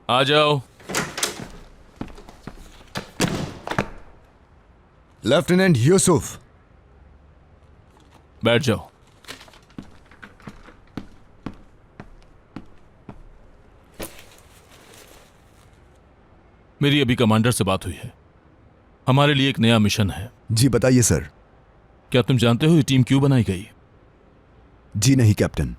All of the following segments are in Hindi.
आ जाओ। लेफ्टिनेंट यूसुफ। बैठ जाओ। मेरी अभी कमांडर से बात हुई है। हमारे लिए एक नया मिशन है। जी बताइए सर। क्या तुम जानते हो ये टीम क्यों बनाई गई? जी नहीं कैप्टन।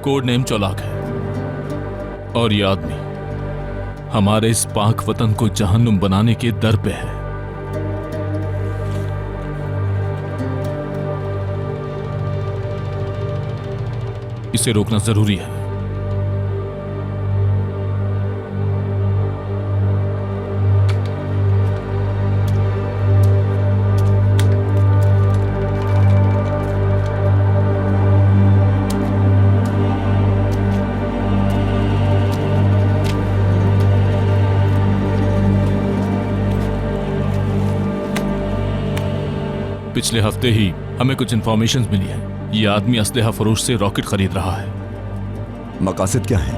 कोड नेम चौलाक है और ये आदमी हमारे इस पाक वतन को जहन्नुम बनाने के दर पे है। इसे रोकना जरूरी है। पिछले हफ्ते ही हमें कुछ इंफॉर्मेशन मिली है। ये आदमी असलहा फरोश से रॉकेट खरीद रहा है। मकासद क्या है?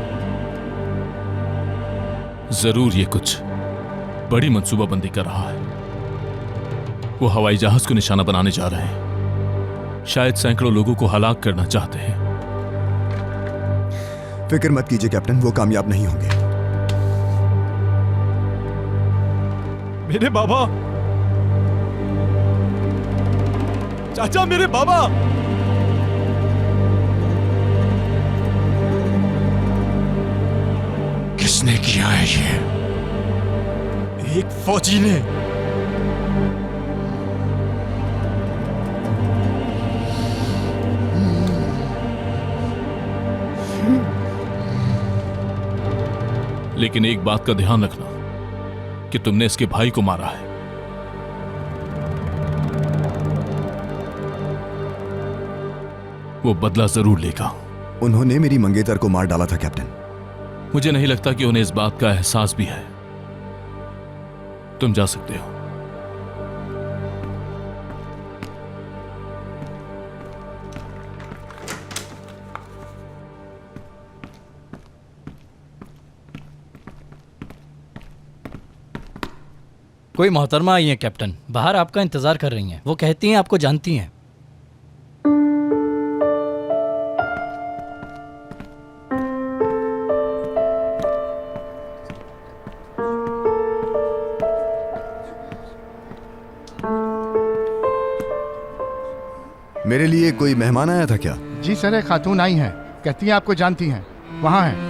जरूर ये कुछ बड़ी मंसूबाबंदी कर रहा है। वो हवाई जहाज को निशाना बनाने जा रहे हैं। शायद सैकड़ों लोगों को हलाक करना चाहते हैं। फिक्र मत कीजिए कैप्टन, वो कामयाब नहीं होंगे। मेरे बाबा, चाचा, मेरे बाबा। किसने किया है ये? एक फौजी ने। लेकिन एक बात का ध्यान रखना कि तुमने इसके भाई को मारा है। वो बदला जरूर लेगा। उन्होंने मेरी मंगेतर को मार डाला था कैप्टन। मुझे नहीं लगता कि उन्हें इस बात का एहसास भी है। तुम जा सकते हो। कोई मोहतरमा आई है कैप्टन, बाहर आपका इंतजार कर रही हैं। वो कहती हैं आपको जानती हैं। मेरे लिए कोई मेहमान आया था क्या? जी सर, एक खातून आई हैं, कहती हैं आपको जानती हैं। वहाँ हैं।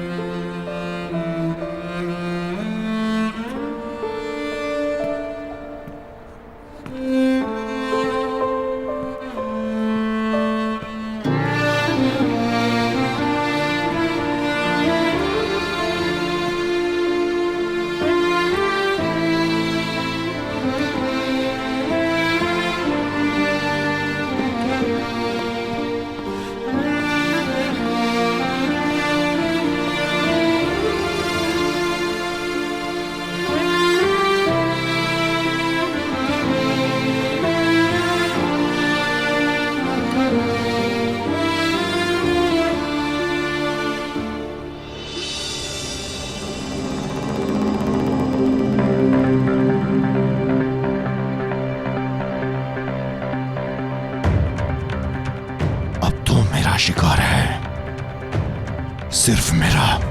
शिकार है, सिर्फ मेरा।